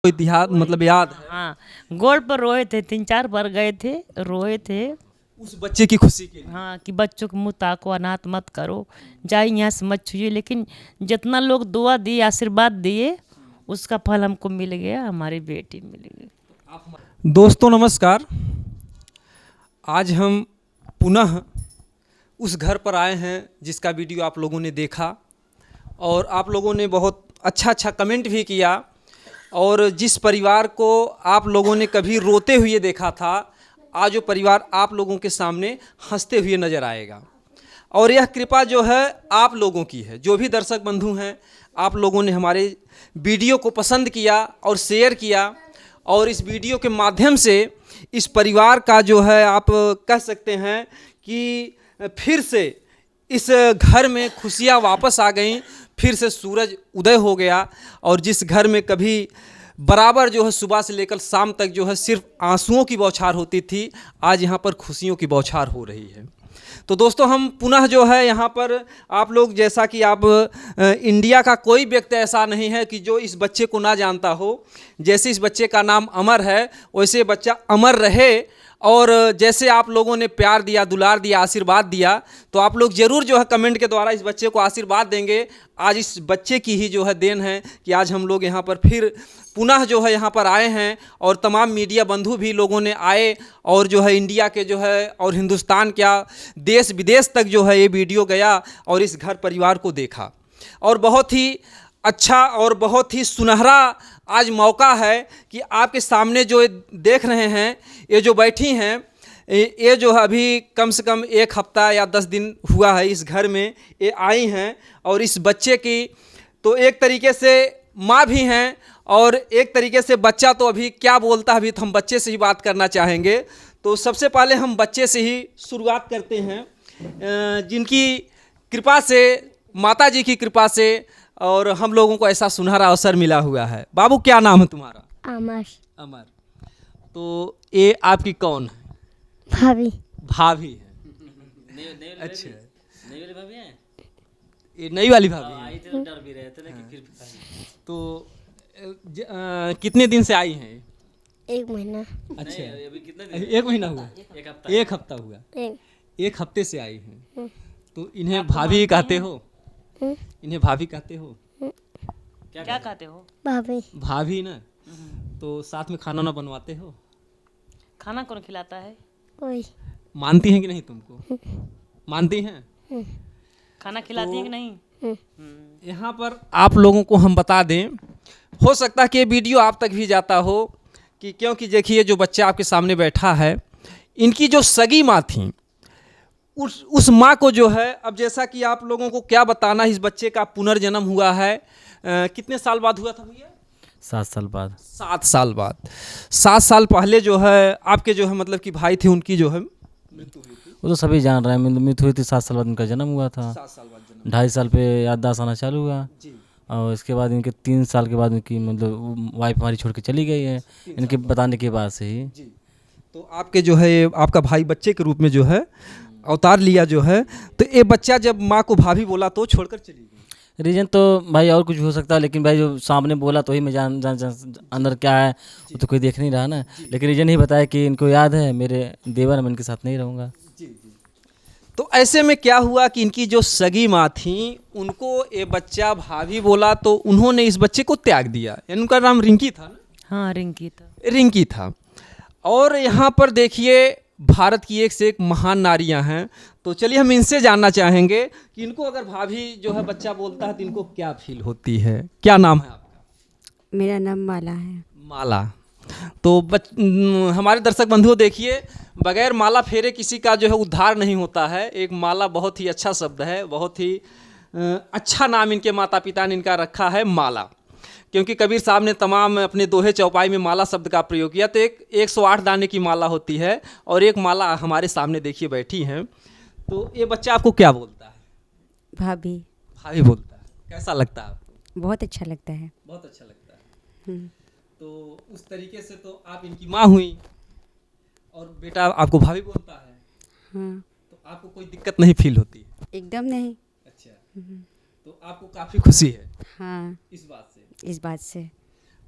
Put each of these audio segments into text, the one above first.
इतिहास मतलब याद है हाँ, गोड़ पर रोए थे, 3-4 बार गए थे, रोए थे। उस बच्चे की खुशी के लिए? हाँ, कि बच्चों को मुँह ताको, अनाथ मत करो, जाए यहाँ से मत छूइए। लेकिन जितना लोग दुआ दिए, आशीर्वाद दिए, उसका फल हमको मिल गया, हमारी बेटी मिल गई। दोस्तों नमस्कार। आज हम पुनः उस घर पर आए हैं जिसका वीडियो आप लोगों ने देखा और आप लोगों ने बहुत अच्छा कमेंट भी किया। और जिस परिवार को आप लोगों ने कभी रोते हुए देखा था, आज वो परिवार आप लोगों के सामने हंसते हुए नज़र आएगा। और यह कृपा जो है आप लोगों की है। जो भी दर्शक बंधु हैं, आप लोगों ने हमारे वीडियो को पसंद किया और शेयर किया, और इस वीडियो के माध्यम से इस परिवार का जो है आप कह सकते हैं कि फिर से इस घर में खुशियाँ वापस आ गईं, फिर से सूरज उदय हो गया। और जिस घर में कभी बराबर जो है सुबह से लेकर शाम तक जो है सिर्फ आंसुओं की बौछार होती थी, आज यहाँ पर खुशियों की बौछार हो रही है। तो दोस्तों हम पुनः जो है यहाँ पर आप लोग, जैसा कि आप इंडिया का कोई व्यक्ति ऐसा नहीं है कि जो इस बच्चे को ना जानता हो। जैसे इस बच्चे का नाम अमर है, वैसे बच्चा अमर रहे। और जैसे आप लोगों ने प्यार दिया, दुलार दिया, आशीर्वाद दिया, तो आप लोग ज़रूर जो है कमेंट के द्वारा इस बच्चे को आशीर्वाद देंगे। आज इस बच्चे की ही जो है देन है कि आज हम लोग यहाँ पर फिर पुनः जो है यहाँ पर आए हैं। और तमाम मीडिया बंधु भी लोगों ने आए और जो है इंडिया के जो है और हिंदुस्तान क्या देश विदेश तक जो है ये वीडियो गया और इस घर परिवार को देखा। और बहुत ही अच्छा और बहुत ही सुनहरा आज मौका है कि आपके सामने जो देख रहे हैं, ये जो बैठी हैं, ये जो है अभी कम से कम 1 हफ्ता या 10 दिन हुआ है इस घर में ये आई हैं। और इस बच्चे की तो एक तरीके से माँ भी हैं और एक तरीके से बच्चा तो अभी क्या बोलता है, अभी तो हम बच्चे से ही बात करना चाहेंगे। तो सबसे पहले हम बच्चे से ही शुरुआत करते हैं, जिनकी कृपा से, माता जी की कृपा से और हम लोगों को ऐसा सुनहरा अवसर मिला हुआ है। बाबू क्या नाम है तुम्हारा? अमर। अमर। तो ये आपकी कौन है? भाभी। भाभी है। अच्छा, नई वाली भाभी हैं? ये नई वाली भाभी है। आई थे तो डर भी रहे थे ना कि फिर तो कितने दिन से आई हैं? 1 महीना। अच्छा, अभी कितना दिन? 1 महीना हुआ? 1 हफ्ता हुआ। एक। 1 हफ्ते से आई हैं। तो इन्हें भाभी कहते हो? इन्हें भाभी कहते हो? क्या कहते हो? भाभी। भाभी ना। तो साथ में खाना ना बनवाते हो? खाना कौन खिलाता है? कोई। मानती हैं कि नहीं तुमको? मानती हैं? खाना खिलाती है कि नहीं? यहाँ पर आप लोगों को हम बता दें, हो सकता है कि ये वीडियो आप तक भी जाता हो, कि क्योंकि देखिए जो बच्चा आपके सामने बैठा है, इनकी जो सगी माँ थी, उस माँ को जो है, अब जैसा कि आप लोगों को क्या बताना, इस बच्चे का पुनर्जन्म हुआ है। कितने साल बाद हुआ था भैया? 7 साल बाद। 7 साल बाद। 7 साल पहले जो है आपके जो है मतलब कि भाई थे, उनकी जो है मृत्यु हुई थी। वो तो सभी जान रहे हैं, मृत्यु हुई थी। 7 साल बाद उनका जन्म हुआ था। 7 साल बाद जन्म। 2.5 साल पे याददाश्त आना चालू हुआ। जी। और इसके बाद इनके 3 साल के बाद उनकी मतलब वाइफ हमारी छोड़ के चली गई है, इनके बताने के बाद से ही। जी। तो आपके जो है आपका भाई बच्चे के रूप में जो है अवतार लिया जो है, तो ये बच्चा जब माँ को भाभी बोला तो छोड़कर चली गई। रीजन तो भाई और कुछ भी हो सकता है, लेकिन भाई जो सामने बोला तो ही मैं जान अंदर क्या है वो तो कोई देख नहीं रहा ना। लेकिन रीजन ही बताया कि इनको याद है मेरे देवर, मैं इनके साथ नहीं रहूँगा। जी जी। तो ऐसे में क्या हुआ कि इनकी जो सगी माँ थी, उनको ये बच्चा भाभी बोला तो उन्होंने इस बच्चे को त्याग दिया। यानी उनका नाम रिंकी था ना? हाँ, रिंकी था। रिंकी था। और यहाँ पर देखिए भारत की एक से एक महान नारियां हैं। तो चलिए हम इनसे जानना चाहेंगे कि इनको अगर भाभी जो है बच्चा बोलता है तो इनको क्या फील होती है। क्या नाम है आपका? मेरा नाम माला है। माला। तो हमारे दर्शक बंधुओं देखिए, बगैर माला फेरे किसी का जो है उद्धार नहीं होता है। एक माला बहुत ही अच्छा शब्द है, बहुत ही अच्छा नाम इनके माता पिता ने इनका रखा है, माला। क्योंकि कबीर साहब ने तमाम अपने दोहे चौपाई में माला शब्द का प्रयोग किया। तो एक 108 दाने की माला होती है और एक माला हमारे सामने देखिए बैठी हैं। तो ये बच्चा आपको क्या बोलता है? भाभी। भाभी बोलता है। कैसा लगता है आपको? बहुत अच्छा लगता है। बहुत अच्छा लगता है। तो उस तरीके से तो आप इनकी माँ हुई और बेटा आपको भाभी बोलता है। हाँ। तो आपको कोई दिक्कत नहीं फील होती है? एकदम नहीं। अच्छा। तो आपको काफ़ी खुशी है हाँ, इस बात से? इस बात से।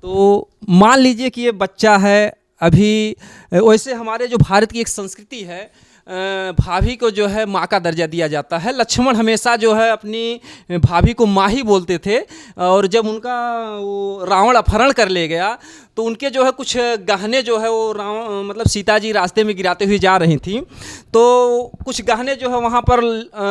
तो मान लीजिए कि ये बच्चा है अभी, वैसे हमारे जो भारत की एक संस्कृति है, भाभी को जो है माँ का दर्जा दिया जाता है। लक्ष्मण हमेशा जो है अपनी भाभी को माँ ही बोलते थे, और जब उनका वो रावण अपहरण कर ले गया तो उनके जो है कुछ गहने जो है वो रावण मतलब सीता जी रास्ते में गिराते हुए जा रही थी, तो कुछ गहने जो है वहाँ पर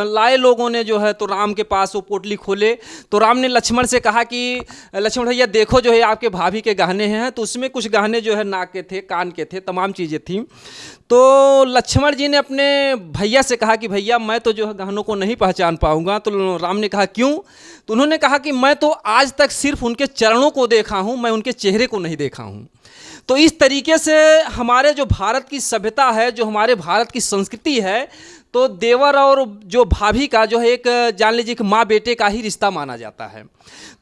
लाए लोगों ने जो है, तो राम के पास वो पोटली खोले तो राम ने लक्ष्मण से कहा कि लक्ष्मण भैया देखो जो है आपके भाभी के गहने हैं, तो उसमें कुछ गहने जो है नाक के थे, कान के थे, तमाम चीज़ें थी। तो लक्ष्मण जी ने अपने भैया से कहा कि भैया मैं तो जो है गहनों को नहीं पहचान पाऊंगा। तो राम ने कहा क्यों? तो उन्होंने कहा कि मैं तो आज तक सिर्फ उनके चरणों को देखा हूँ, मैं उनके चेहरे को नहीं देखा हूँ। तो इस तरीके से हमारे जो भारत की सभ्यता है, जो हमारे भारत की संस्कृति है, तो देवर और जो भाभी का जो है एक जान लीजिए कि माँ बेटे का ही रिश्ता माना जाता है।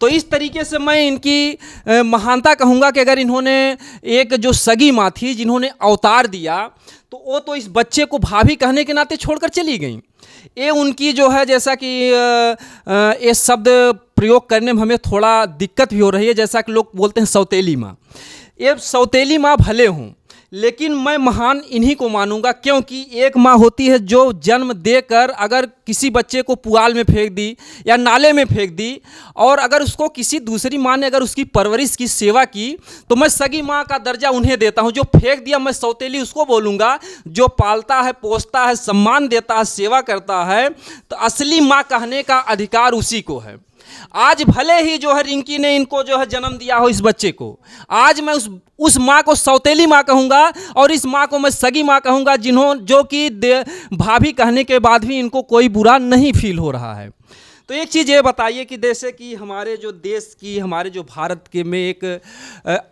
तो इस तरीके से मैं इनकी महानता कहूँगा कि अगर इन्होंने एक जो सगी माँ थी जिन्होंने अवतार दिया, तो वो तो इस बच्चे को भाभी कहने के नाते छोड़कर चली गई। ये उनकी जो है, जैसा कि ये शब्द प्रयोग करने में हमें थोड़ा दिक्कत भी हो रही है, जैसा कि लोग बोलते हैं सौतेली माँ। ये सौतेली माँ भले हों, लेकिन मैं महान इन्हीं को मानूंगा, क्योंकि एक माँ होती है जो जन्म देकर अगर किसी बच्चे को पुआल में फेंक दी या नाले में फेंक दी, और अगर उसको किसी दूसरी माँ ने अगर उसकी परवरिश की सेवा की, तो मैं सगी माँ का दर्जा उन्हें देता हूँ। जो फेंक दिया मैं सौतेली उसको बोलूँगा, जो पालता है, पोसता है, सम्मान देता है, सेवा करता है, तो असली माँ कहने का अधिकार उसी को है। आज भले ही जो है रिंकी ने इनको जो है जन्म दिया हो इस बच्चे को, आज मैं उस माँ को सौतेली माँ कहूँगा और इस माँ को मैं सगी माँ कहूँगा, जो कि भाभी कहने के बाद भी इनको कोई बुरा नहीं फील हो रहा है। तो एक चीज़ ये बताइए कि जैसे कि हमारे जो देश की, हमारे जो भारत के में एक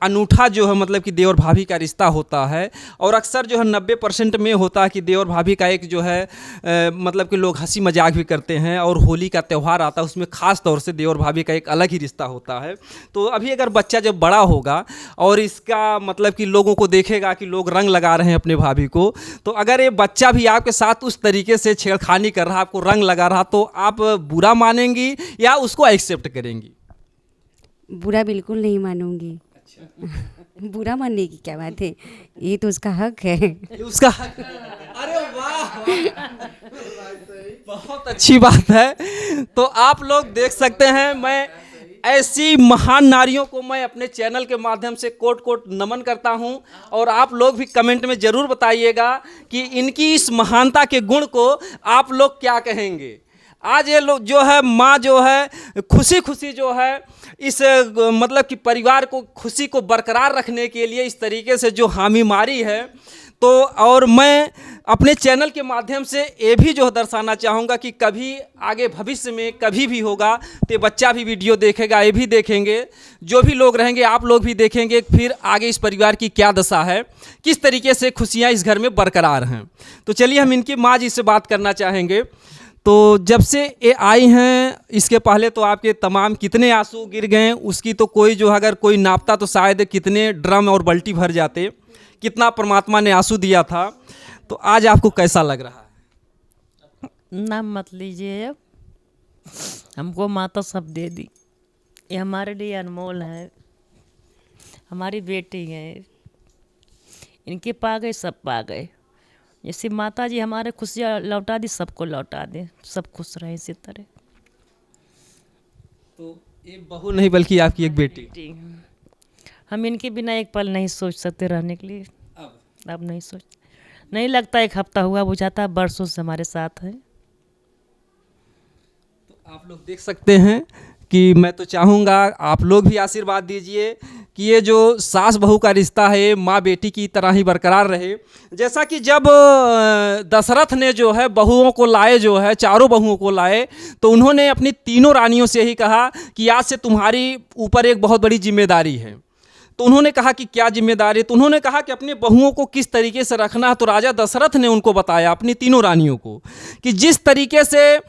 अनूठा जो है मतलब कि देवर भाभी का रिश्ता होता है, और अक्सर जो है 90% में होता है कि देवर भाभी का एक जो है मतलब कि लोग हंसी मजाक भी करते हैं, और होली का त्यौहार आता है उसमें ख़ास तौर से देवर भाभी का एक अलग ही रिश्ता होता है। तो अभी अगर बच्चा जब बड़ा होगा और इसका मतलब कि लोगों को देखेगा कि लोग रंग लगा रहे हैं अपने भाभी को, तो अगर ये बच्चा भी आपके साथ उस तरीके से छेड़खानी कर रहा, आपको रंग लगा रहा, तो आप बुरा मानेंगी या उसको एक्सेप्ट करेंगी? बुरा बिल्कुल नहीं मानूंगी। अच्छा। बुरा मानने की क्या बात है, ये तो उसका हक है। ये उसका हक है। अरे वाह, बहुत अच्छी बात है। तो आप लोग देख सकते हैं, मैं ऐसी महान नारियों को मैं अपने चैनल के माध्यम से कोट कोट नमन करता हूं, और आप लोग भी कमेंट में ज़रूर बताइएगा कि इनकी इस महानता के गुण को आप लोग क्या कहेंगे। आज ये लोग जो है माँ जो है खुशी खुशी जो है इस मतलब कि परिवार को खुशी को बरकरार रखने के लिए इस तरीके से जो हामी मारी है, तो और मैं अपने चैनल के माध्यम से ये भी जो दर्शाना चाहूँगा कि कभी आगे भविष्य में कभी भी होगा तो बच्चा भी वीडियो देखेगा, ये भी देखेंगे, जो भी लोग रहेंगे आप लोग भी देखेंगे, फिर आगे इस परिवार की क्या दशा है, किस तरीके से खुशियाँ इस घर में बरकरार हैं। तो चलिए हम इनकी माँ जी से बात करना चाहेंगे। तो जब से ये आई हैं, इसके पहले तो आपके तमाम कितने आंसू गिर गए उसकी तो कोई जो अगर कोई नापता तो शायद कितने ड्रम और बाल्टी भर जाते, कितना परमात्मा ने आंसू दिया था। तो आज आपको कैसा लग रहा है? नाम मत लीजिए, अब हमको माता सब दे दी, ये हमारे लिए अनमोल है, हमारी बेटी है, इनके पा गए सब पा गए। जैसे माता जी हमारे खुशियाँ लौटा दी, सबको लौटा दे, सब खुश रहे इसी तरह। तो ये बहू नहीं बल्कि आपकी एक बेटी। हम इनके बिना एक पल नहीं सोच सकते रहने के लिए, अब नहीं सोच, नहीं लगता एक हफ्ता हुआ बुझाता, बरसों से हमारे साथ है। तो आप लोग देख सकते हैं कि मैं तो चाहूँगा आप लोग भी आशीर्वाद दीजिए कि ये जो सास बहू का रिश्ता है माँ बेटी की तरह ही बरकरार रहे। जैसा कि जब दशरथ ने जो है बहुओं को लाए, जो है चारों बहुओं को लाए, तो उन्होंने अपनी तीनों रानियों से ही कहा कि आज से तुम्हारी ऊपर एक बहुत बड़ी जिम्मेदारी है। तो उन्होंने कहा कि क्या जिम्मेदारी? तो उन्होंने कहा कि अपने बहुओं को किस तरीके से रखना है। तो राजा दशरथ ने उनको बताया, अपनी तीनों रानियों को, कि जिस तरीके से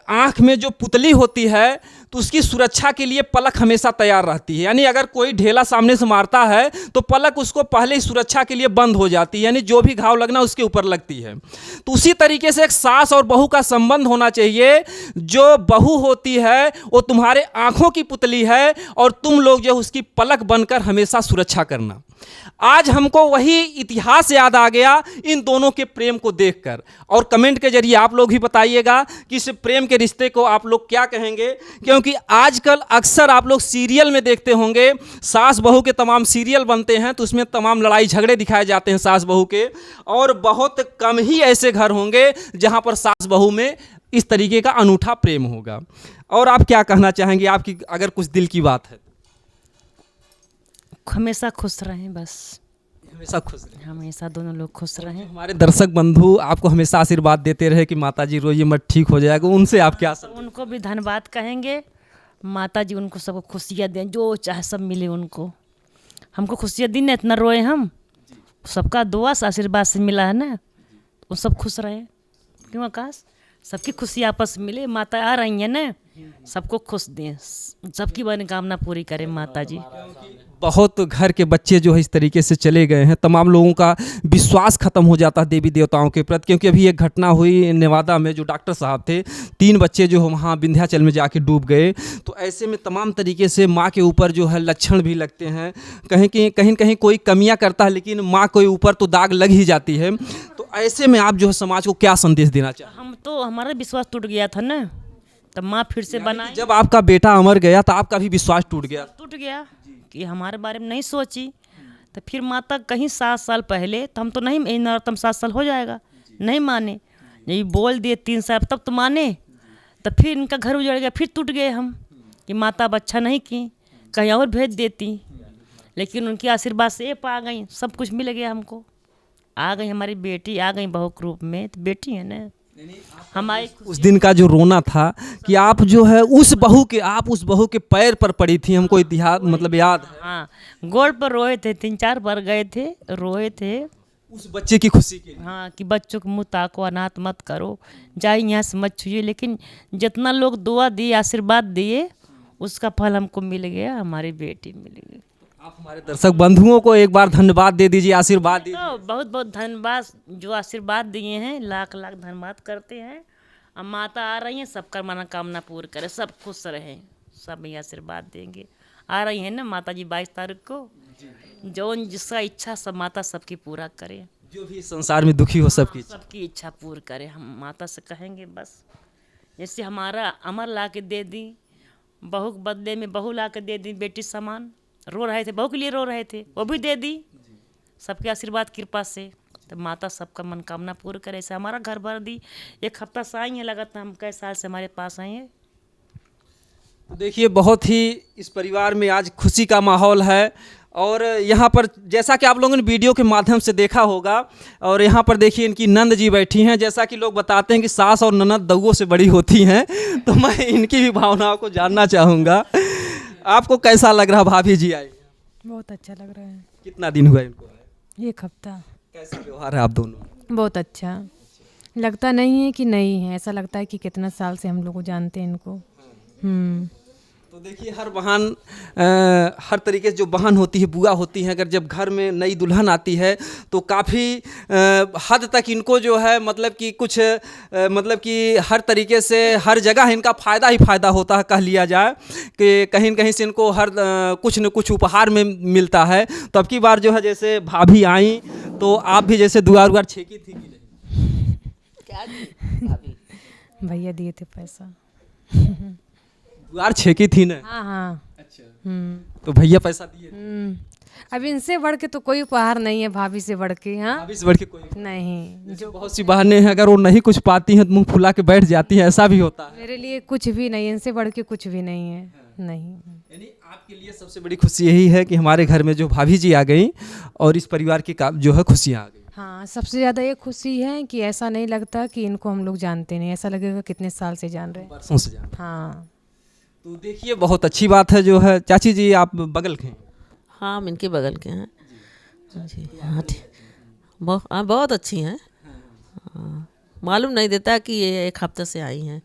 आँख में जो पुतली होती है तो उसकी सुरक्षा के लिए पलक हमेशा तैयार रहती है। यानी अगर कोई ढेला सामने से मारता है तो पलक उसको पहले ही सुरक्षा के लिए बंद हो जाती है, यानी जो भी घाव लगना उसके ऊपर लगती है। तो उसी तरीके से एक सास और बहू का संबंध होना चाहिए। जो बहू होती है वो तुम्हारे आंखों की पुतली है और तुम लोग जो उसकी पलक बनकर हमेशा सुरक्षा करना। आज हमको वही इतिहास याद आ गया इन दोनों के प्रेम को देखकर, और कमेंट के जरिए आप लोग ही बताइएगा कि इस प्रेम के रिश्ते को आप लोग क्या कहेंगे। क्योंकि आजकल अक्सर आप लोग सीरियल में देखते होंगे, सास बहू के तमाम सीरियल बनते हैं तो उसमें तमाम लड़ाई झगड़े दिखाए जाते हैं सास बहू के, और बहुत कम ही ऐसे घर होंगे जहां पर सास बहू में इस तरीके का अनूठा प्रेम होगा। और आप क्या कहना चाहेंगे, आपकी अगर कुछ दिल की बात है? हमेशा खुश रहें, बस हमेशा खुश रहें। हमेशा दोनों लोग खुश रहें। हमारे दर्शक बंधु आपको हमेशा आशीर्वाद देते रहे कि माता जी रोइए मत, ठीक हो जाएगा, उनसे आप क्या उनको भी धन्यवाद कहेंगे। माता जी उनको सबको खुशियाँ दें, जो चाहे सब मिले उनको। हमको खुशियाँ दी ना, इतना रोए हम, सबका दुआ से आशीर्वाद से मिला है ना, वो सब खुश रहे। क्यों आकाश, सबकी खुशी आपस में मिले। माता आ रही हैं ना, सबको खुश दें, सबकी मनोकामना पूरी करें माता जी। बहुत घर के बच्चे जो है इस तरीके से चले गए हैं, तमाम लोगों का विश्वास खत्म हो जाता है देवी देवताओं के प्रति। क्योंकि अभी एक घटना हुई नेवादा में, जो डॉक्टर साहब थे, 3 बच्चे जो वहाँ विंध्याचल में जाके डूब गए। तो ऐसे में तमाम तरीके से माँ के ऊपर जो है लक्षण भी लगते हैं, कहीं कोई कमियाँ करता है, लेकिन माँ के ऊपर तो दाग लग ही जाती है। तो ऐसे में आप जो है समाज को क्या संदेश देना चाहें? हम तो, हमारा विश्वास टूट गया था ना, तब माँ फिर से बनाई। जब आपका बेटा अमर गया तो आपका भी विश्वास टूट गया कि हमारे बारे में नहीं सोची। तो फिर माता कहीं 7 साल पहले, तो हम तो नहीं, नौरतम 7 साल हो जाएगा, नहीं माने। यही बोल दिए 3 साल तब तो माने। तो फिर इनका घर उजड़ गया, फिर टूट गए हम कि माता अब अच्छा नहीं की, कहीं और भेज देती। लेकिन उनके आशीर्वाद से ये पा गई, सब कुछ मिल गया हमको। आ गई हमारी बेटी, आ गई बहू के रूप में, तो बेटी है ना हमारी। उस दिन का जो रोना था कि आप जो है उस बहू के पैर पर पड़ी थी, हमको इतिहास मतलब याद है। हाँ, गोड़ पर रोए थे, 3-4 बार गए थे, रोए थे उस बच्चे की खुशी के लिए। हाँ, कि बच्चों को मुँह ताको, अनाथ मत करो, जाए यहाँ से मत छूइए। लेकिन जितना लोग दुआ दिए, आशीर्वाद दिए, उसका फल हमको मिल गया, हमारी बेटी मिल गई। आप हमारे दर्शक बंधुओं को एक बार धन्यवाद दे दीजिए, आशीर्वाद दीजिए। तो बहुत बहुत धन्यवाद, जो आशीर्वाद दिए हैं, लाख लाख धन्यवाद करते हैं। अब माता आ रही हैं, सबका मनोकामना पूर्ण करे, सब खुश रहें, सब ये आशीर्वाद देंगे। आ रही है ना माता जी 22 तारीख को, जो जिसका इच्छा सब माता सबकी पूरा करे, जो भी संसार में दुखी हो सबकी इच्छा पूर्ण करे। हम माता से कहेंगे बस, जैसे हमारा अमर ला के दे दी, बहू के बदले में बहू ला के दे दी, बेटी समान। रो रहे थे, बहू के लिए रो रहे थे, वो भी दे दी सबके आशीर्वाद कृपा से। तो माता सबका मनोकामना पूर्ण करे। ऐसे हमारा घर भर दी। 1 हफ्ता से आई है, लगातार हम कई साल से हमारे पास आई है। तो देखिए, बहुत ही इस परिवार में आज खुशी का माहौल है। और यहाँ पर जैसा कि आप लोगों ने वीडियो के माध्यम से देखा होगा, और यहाँ पर देखिए इनकी नंद जी बैठी हैं। जैसा कि लोग बताते हैं कि सास और ननद दउओं से बड़ी होती हैं, तो मैं इनकी भी भावनाओं को जानना चाहूँगा। आपको कैसा लग रहा भाभी जी आई? बहुत अच्छा लग रहा है। कितना दिन हुआ इनको? 1 हफ्ता। कैसा व्यवहार है आप दोनों? बहुत अच्छा लगता नहीं है कि नहीं है, ऐसा लगता है कि कितना साल से हम लोग को जानते हैं इनको। तो देखिए, हर बहन हर तरीके से जो बहन होती है, बुआ होती है, अगर जब घर में नई दुल्हन आती है तो काफ़ी हद तक इनको जो है मतलब कि कुछ मतलब कि हर तरीके से हर जगह इनका फ़ायदा ही फ़ायदा होता है, कह लिया जाए कि कहीं न कहीं से इनको हर कुछ न कुछ उपहार में मिलता है। तो अब की बार जो है जैसे भाभी आई तो आप भी जैसे दुआर छेकी थी कि नहीं? भैया दिए थे पैसा। दुआर छेकी थी ना? हाँ। अच्छा। हम्म। तो भैया पैसा दिए थे? अब इनसे बढ़ के तो कोई उपहार नहीं है, भाभी से बढ़ के। हाँ, भाभी से बढ़ के कोई नहीं। जो बहुत सी बहनें हैं, अगर वो नहीं कुछ पाती हैं तो मुंह फुला के बैठ जाती हैं, ऐसा भी होता है। मेरे लिए कुछ भी नहीं, इनसे बढ़ के कुछ भी नहीं है। नहीं। यानी आपके लिए सबसे बड़ी खुशी यही है कि हमारे घर में जो भाभी जी आ गई और इस परिवार की जो है खुशियाँ आ गई। हाँ, सबसे ज़्यादा ये खुशी है कि ऐसा नहीं लगता कि इनको हम लोग जानते नहीं, ऐसा लगेगा कितने साल से जान रहे हैं। बरसों से जान रहे हैं। हाँ। तो देखिए, बहुत अच्छी बात है जो है। चाची जी, आप बगल के हैं? हाँ, हम इनके बगल के हैं जी। हाँ ठीक, बहुत अच्छी हैं। हाँ, मालूम नहीं देता कि ये 1 हफ्ते से आई हैं।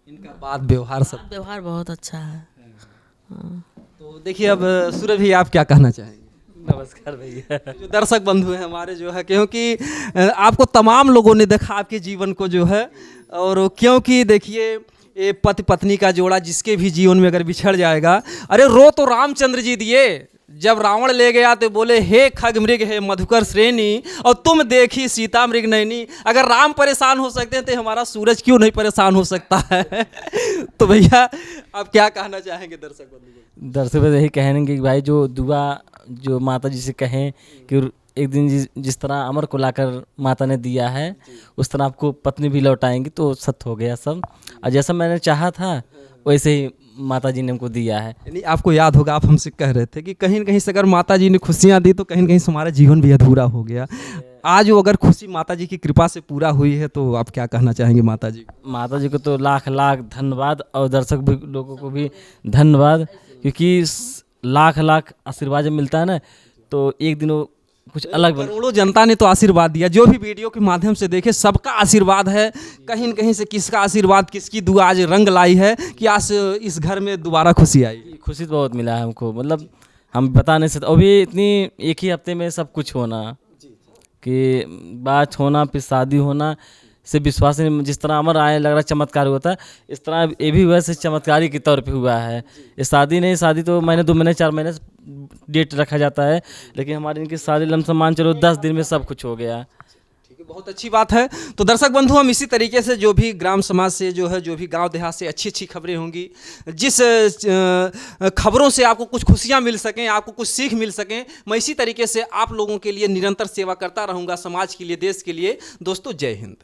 इनका बात व्यवहार सब। व्यवहार बहुत अच्छा है। तो देखिए अब सूरज भाई आप क्या कहना चाहेंगे? नमस्कार भैया। जो दर्शक बंधु हैं हमारे जो है, क्योंकि आपको तमाम लोगों ने देखा आपके जीवन को जो है, और क्योंकि देखिए ये पति पत्नी का जोड़ा जिसके भी जीवन में अगर बिछड़ जाएगा, अरे रो तो रामचंद्र जी दिए, जब रावण ले गया तो बोले हे खग मृग हे मधुकर श्रेणी, और तुम देखी सीता मृग नैनी। अगर राम परेशान हो सकते हैं तो हमारा सूरज क्यों नहीं परेशान हो सकता है? तो भैया आप क्या कहना चाहेंगे दर्शक बंधु को? दर्शक को यही कहेंगे कि भाई जो दुआ जो माता जी से कहें कि एक दिन जिस तरह अमर को लाकर माता ने दिया है उस तरह आपको पत्नी भी लौटाएंगी, तो सत्य हो गया सब। और जैसा मैंने चाहा था वैसे ही माता जी ने हमको दिया है। यानी आपको याद होगा, आप हमसे कह रहे थे कि कहीं न कहीं से अगर माता जी ने खुशियाँ दी तो कहीं न कहीं से हमारा जीवन भी अधूरा हो गया। आज वो अगर खुशी माता जी की कृपा से पूरा हुई है, तो आप क्या कहना चाहेंगे माता जी? माता जी को तो लाख लाख धन्यवाद, और दर्शक भी लोगों को भी धन्यवाद, क्योंकि लाख लाख आशीर्वाद जब मिलता है ना तो एक दिन वो कुछ अलग करोड़ों जनता ने तो आशीर्वाद दिया, जो भी वीडियो के माध्यम से देखे सबका आशीर्वाद है। कहीं न कहीं से किसका आशीर्वाद, किसकी दुआ आज रंग लाई है कि आज इस घर में दोबारा खुशी आई। खुशी तो बहुत मिला है हमको, मतलब हम बता नहीं सकते। और भी इतनी एक ही हफ्ते में सब कुछ होना, कि बात होना फिर शादी होना, से विश्वास नहीं। जिस तरह अमर आए लग रहा चमत्कार हुआ था, इस तरह ये भी हुआ से चमत्कारी के तौर पे हुआ है। ये शादी नहीं, शादी तो महीने 2 महीने 4 महीने डेट रखा जाता है, लेकिन हमारी इनकी शादी लमसम मान चलो 10 दिन में सब कुछ हो गया। ठीक है, बहुत अच्छी बात है। तो दर्शक बंधु, हम इसी तरीके से जो भी ग्राम समाज से जो है, जो भी गांव देहात से अच्छी अच्छी खबरें होंगी, जिस खबरों से आपको कुछ खुशियां मिल सकें, आपको कुछ सीख मिल सकें, मैं इसी तरीके से आप लोगों के लिए निरंतर सेवा करता रहूँगा, समाज के लिए, देश के लिए। दोस्तों जय हिंद।